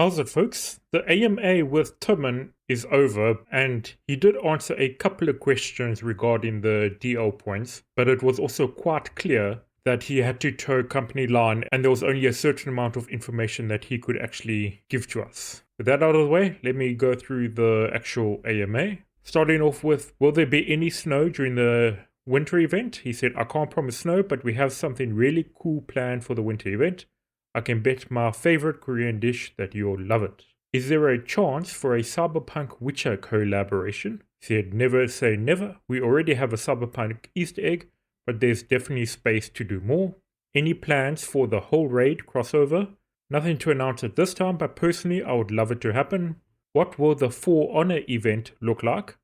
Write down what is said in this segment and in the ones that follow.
How's it, folks? The AMA with Timon is over, and he did answer a couple of questions regarding the DL points, but it was also quite clear that he had to toe company line, and there was only a certain amount of information that he could actually give to us. With that out of the way, let me go through the actual AMA. Starting off with, will there be any snow during the winter event? He said, I can't promise snow, but we have something really cool planned for the winter event. I can bet my favorite Korean dish that you'll love it. Is there a chance for a Cyberpunk Witcher collaboration? He said, never say never. We already have a Cyberpunk Easter egg, but there's definitely space to do more. Any plans for the whole raid crossover? Nothing to announce at this time, but personally I would love it to happen. What will the For Honor event look like?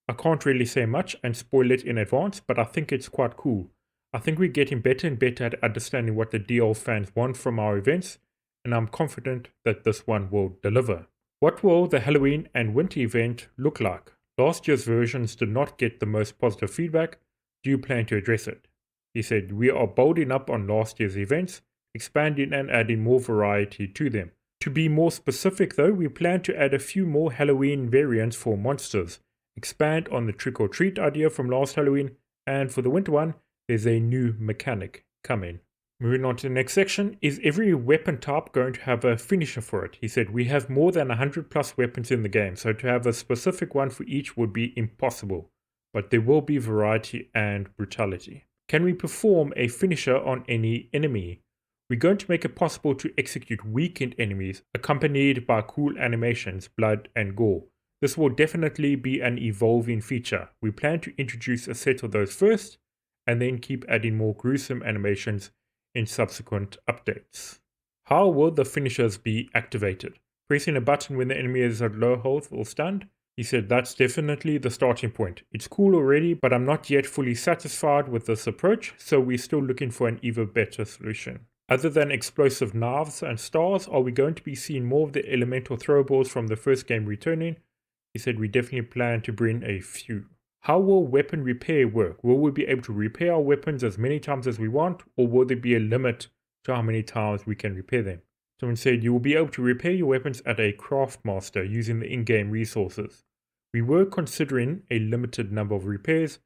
I can't really say much and spoil it in advance, but I think it's quite cool. I think we're getting better and better at understanding what the DL fans want from our events, and I'm confident that this one will deliver. What will the Halloween and Winter event look like? Last year's versions did not get the most positive feedback. Do you plan to address it? He said, we are bolding up on last year's events, expanding and adding more variety to them. To be more specific though, we plan to add a few more Halloween variants for monsters, expand on the trick or treat idea from last Halloween, and for the winter one, there's a new mechanic coming. Moving on to the next section, is every weapon type going to have a finisher for it? He said, we have more than 100 plus weapons in the game, so to have a specific one for each would be impossible, but there will be variety and brutality. Can we perform a finisher on any enemy? We're going to make it possible to execute weakened enemies, accompanied by cool animations, blood and gore. This will definitely be an evolving feature. We plan to introduce a set of those first, and then keep adding more gruesome animations in subsequent updates. How will the finishers be activated? Pressing a button when the enemy is at low health or stunned? He said that's definitely the starting point. It's cool already, but I'm not yet fully satisfied with this approach, so we're still looking for an even better solution. Other than explosive knives and stars, are we going to be seeing more of the elemental throwables from the first game returning? He said we definitely plan to bring a few. How will weapon repair work? Will we be able to repair our weapons as many times as we want, or will there be a limit to how many times we can repair them? Someone said you will be able to repair your weapons at a craftmaster using the in-game resources. We were considering a limited number of repairs,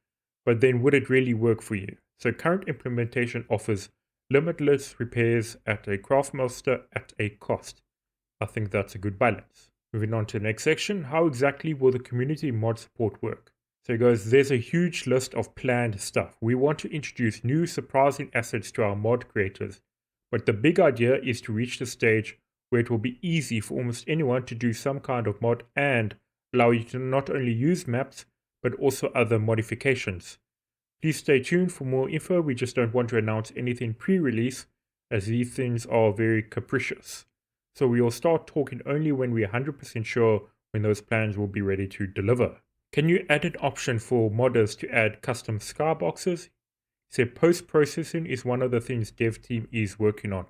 but then would it really work for you? So current implementation offers limitless repairs at a craftmaster at a cost. I think that's a good balance. Moving on to the next section, how exactly will the community mod support work? So he goes, there's a huge list of planned stuff. We want to introduce new surprising assets to our mod creators, but the big idea is to reach the stage where it will be easy for almost anyone to do some kind of mod and allow you to not only use maps, but also other modifications. Please stay tuned for more info. We just don't want to announce anything pre-release, as these things are very capricious. So we will start talking only when we're 100% sure when those plans will be ready to deliver. Can you add an option for modders to add custom skyboxes? He said post-processing is one of the things dev team is working on,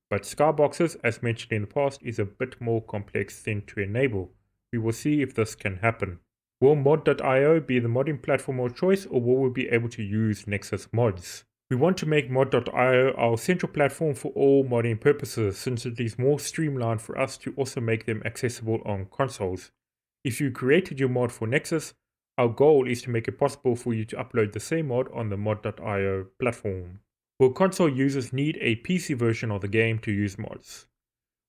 but skyboxes, as mentioned in the past, is a bit more complex thing to enable. We will see if this can happen. Will mod.io be the modding platform of choice, or will we be able to use Nexus mods? We want to make mod.io our central platform for all modding purposes, since it is more streamlined for us to also make them accessible on consoles. If you created your mod for Nexus, our goal is to make it possible for you to upload the same mod on the mod.io platform. Will console users need a PC version of the game to use mods?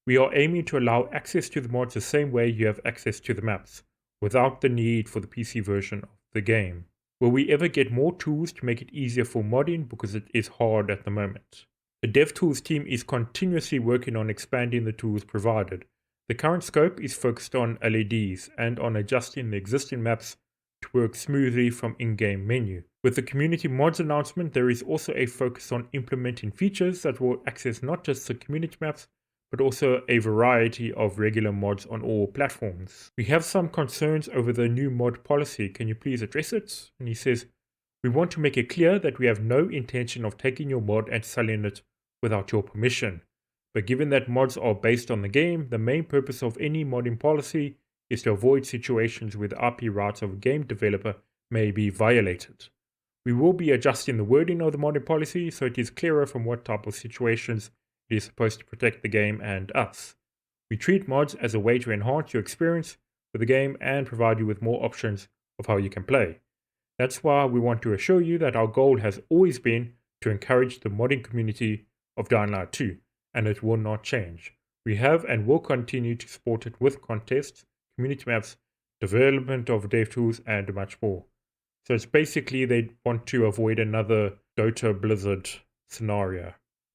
We are aiming to allow access to the mods the same way you have access to the maps, without the need for the PC version of the game. Will we ever get more tools to make it easier for modding, because it is hard at the moment? The DevTools team is continuously working on expanding the tools provided. The current scope is focused on LEDs and on adjusting the existing maps to work smoothly from in-game menu. With the community mods announcement, there is also a focus on implementing features that will access not just the community maps, but also a variety of regular mods on all platforms. We have some concerns over the new mod policy. Can you please address it? And he says, we want to make it clear that we have no intention of taking your mod and selling it without your permission. But given that mods are based on the game, the main purpose of any modding policy is to avoid situations where the IP rights of a game developer may be violated. We will be adjusting the wording of the modding policy so it is clearer from what type of situations it is supposed to protect the game and us. We treat mods as a way to enhance your experience with the game and provide you with more options of how you can play. That's why we want to assure you that our goal has always been to encourage the modding community of Dying Light 2, and it will not change. We have and will continue to support it with contests, community maps, development of dev tools, and much more. So it's basically they want to avoid another Dota Blizzard scenario.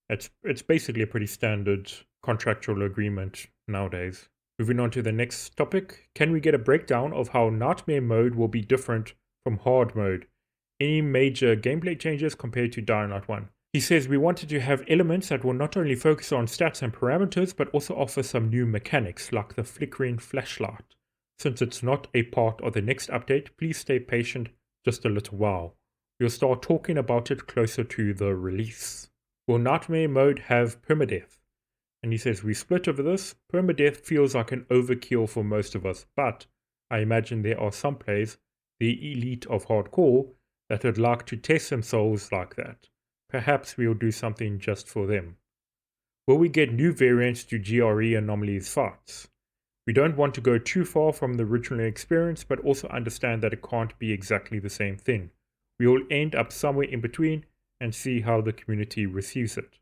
It's basically a pretty standard contractual agreement nowadays. Moving on to the next topic, can we get a breakdown of how Nightmare mode will be different from hard mode? Any major gameplay changes compared to Dying Light 1? He says we wanted to have elements that will not only focus on stats and parameters, but also offer some new mechanics like the flickering flashlight. Since it's not a part of the next update, please stay patient just a little while. We'll start talking about it closer to the release. Will Nightmare mode have permadeath? And he says, we split over this. Permadeath feels like an overkill for most of us, but I imagine there are some players, the elite of hardcore, that would like to test themselves like that. Perhaps we'll do something just for them. Will we get new variants to GRE anomalies fights? We don't want to go too far from the original experience, but also understand that it can't be exactly the same thing. We will end up somewhere in between and see how the community receives it.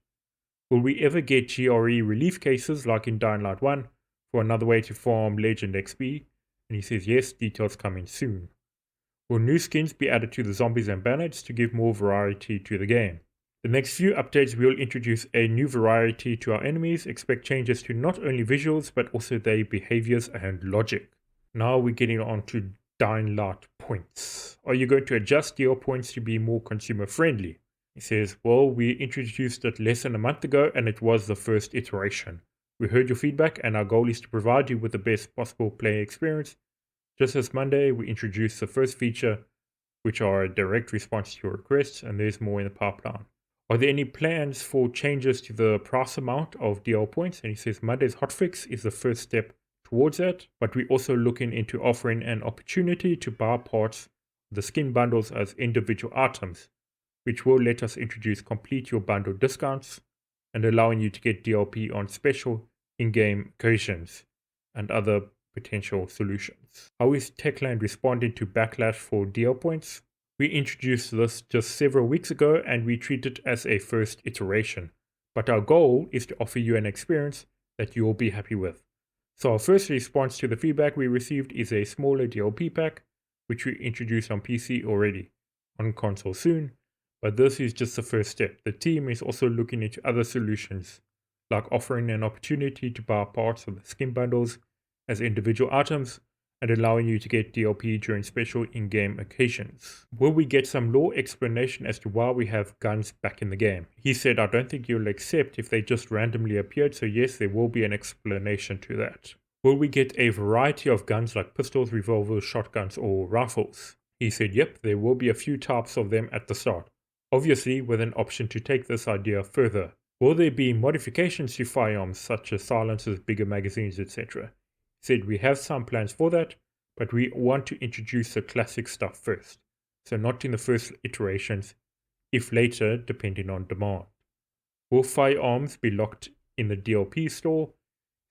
Will we ever get GRE relief cases like in Dying Light 1 for another way to farm Legend XP? And he says yes, details coming soon. Will new skins be added to the zombies and bandits to give more variety to the game? The next few updates will introduce a new variety to our enemies, expect changes to not only visuals but also their behaviors and logic. Now we're getting on to Dying Light points. Are you going to adjust DL points to be more consumer friendly? He says, well, we introduced it less than a month ago and it was the first iteration. We heard your feedback and our goal is to provide you with the best possible player experience. Just this Monday, we introduced the first feature, which are a direct response to your requests, and there's more in the pipeline. Are there any plans for changes to the price amount of DL points? And he says Monday's hotfix is the first step towards that, but we're also looking into offering an opportunity to buy parts of the skin bundles as individual items, which will let us introduce complete your bundle discounts and allowing you to get DLP on special in-game occasions and other potential solutions. How is Techland responding to backlash for DL points? We introduced this just several weeks ago and we treat it as a first iteration, but our goal is to offer you an experience that you will be happy with. So our first response to the feedback we received is a smaller DLP pack, which we introduced on PC already, on console soon, but this is just the first step. The team is also looking into other solutions, like offering an opportunity to buy parts of the skin bundles as individual items, and allowing you to get DLP during special in-game occasions. Will we get some lore explanation as to why we have guns back in the game? He said, I don't think you'll accept if they just randomly appeared, so yes, there will be an explanation to that. Will we get a variety of guns like pistols, revolvers, shotguns, or rifles? He said, yep, there will be a few types of them at the start, obviously with an option to take this idea further. Will there be modifications to firearms such as silencers, bigger magazines, etc.? Said we have some plans for that, but we want to introduce the classic stuff first, so not in the first iterations, if later, depending on demand. Will firearms be locked in the DLP store?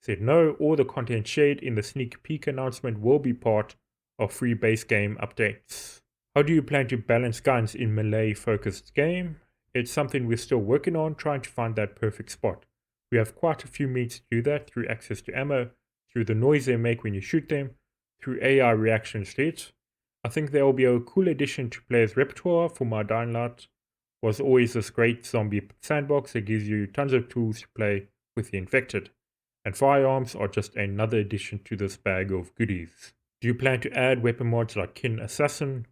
Said no, all the content shared in the sneak peek announcement will be part of free base game updates. How do you plan to balance guns in melee focused game? It's something we're still working on, trying to find that perfect spot. We have quite a few means to do that through access to ammo, through the noise they make when you shoot them, through AI reactions to it. I think there will be a cool addition to players' repertoire for my Dying Light. Was always this great zombie sandbox that gives you tons of tools to play with the infected. And firearms are just another addition to this bag of goodies. Do you plan to add weapon mods like Kin Assassin?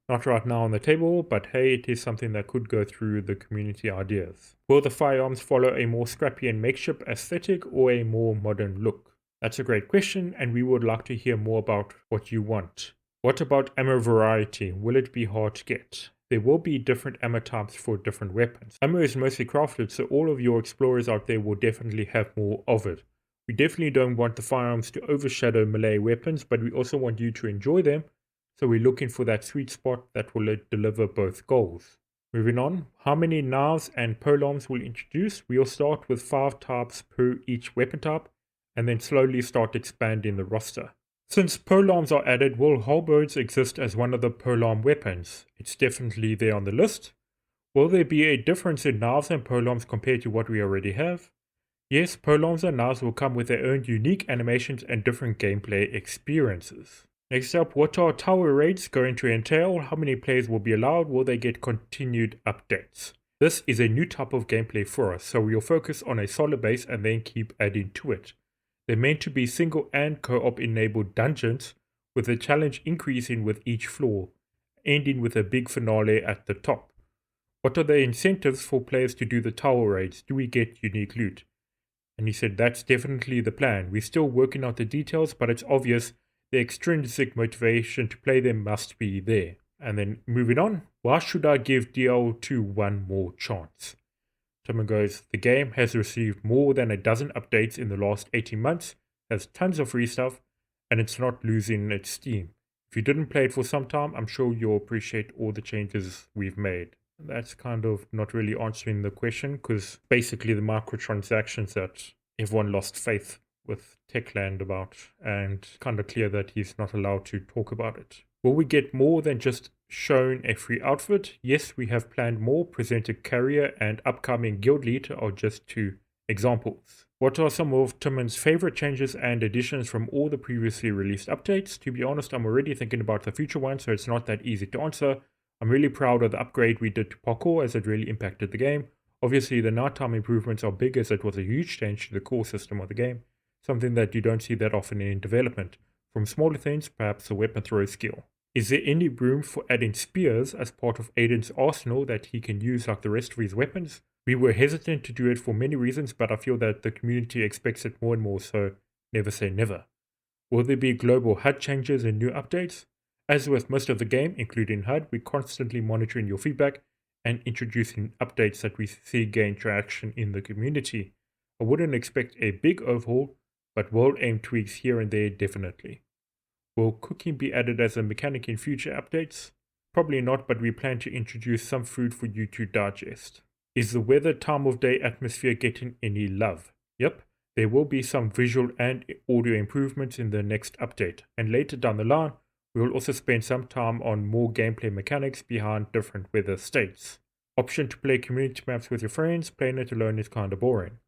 Not right now on the table, but hey, it is something that could go through the community ideas. Will the firearms follow a more scrappy and makeshift aesthetic or a more modern look? That's a great question, and we would like to hear more about what you want. What about ammo variety? Will it be hard to get? There will be different ammo types for different weapons. Ammo is mostly crafted, so all of your explorers out there will definitely have more of it. We definitely don't want the firearms to overshadow melee weapons, but we also want you to enjoy them, so we're looking for that sweet spot that will deliver both goals. Moving on, how many knives and polearms will introduce? We'll start with 5 types per each weapon type, and then slowly start expanding the roster. Since polearms are added, will halberds exist as one of the polearm weapons? It's definitely there on the list. Will there be a difference in knives and polearms compared to what we already have? Yes, polearms and knives will come with their own unique animations and different gameplay experiences. Next up, what are tower raids going to entail? How many players will be allowed? Will they get continued updates? This is a new type of gameplay for us, so we'll focus on a solid base and then keep adding to it. They're meant to be single and co-op enabled dungeons, with the challenge increasing with each floor, ending with a big finale at the top. What are the incentives for players to do the tower raids? Do we get unique loot? And he said that's definitely the plan. We're still working out the details, but it's obvious the extrinsic motivation to play them must be there. And then moving on, why should I give DL2 one more chance? Someone goes, the game has received more than a dozen updates in the last 18 months, has tons of free stuff, and it's not losing its steam. If you didn't play it for some time, I'm sure you'll appreciate all the changes we've made. That's kind of not really answering the question, because basically the microtransactions that everyone lost faith with Techland about, and kind of clear that he's not allowed to talk about it. Will we get more than just shown a free outfit? Yes, we have planned more. Presented carrier and upcoming guild leader are just two examples. What are some of Timon's favorite changes and additions from all the previously released updates? To be honest, I'm already thinking about the future ones, so it's not that easy to answer. I'm really proud of the upgrade we did to parkour, as it really impacted the game. Obviously, the nighttime improvements are big, as it was a huge change to the core system of the game, something that you don't see that often in development. From smaller things, perhaps a weapon throw skill. Is there any room for adding spears as part of Aiden's arsenal that he can use like the rest of his weapons? We were hesitant to do it for many reasons, but I feel that the community expects it more and more, so never say never. Will there be global HUD changes and new updates? As with most of the game, including HUD, we're constantly monitoring your feedback and introducing updates that we see gain traction in the community. I wouldn't expect a big overhaul, but well-aimed tweaks here and there definitely. Will cooking be added as a mechanic in future updates? Probably not, but we plan to introduce some food for you to digest. Is the weather, time of day, atmosphere getting any love? Yep, there will be some visual and audio improvements in the next update, and later down the line, we will also spend some time on more gameplay mechanics behind different weather states. Option to play community maps with your friends, playing it alone is kinda boring.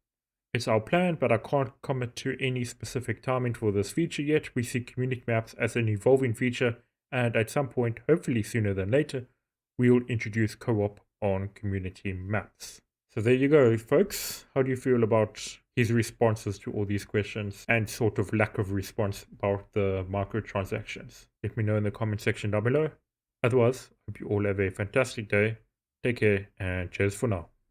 It's our plan, but I can't commit to any specific timing for this feature yet. We see community maps as an evolving feature, and at some point, hopefully sooner than later, we will introduce co-op on community maps. So there you go, folks. How do you feel about his responses to all these questions and sort of lack of response about the microtransactions? Let me know in the comment section down below. Otherwise, I hope you all have a fantastic day. Take care and cheers for now.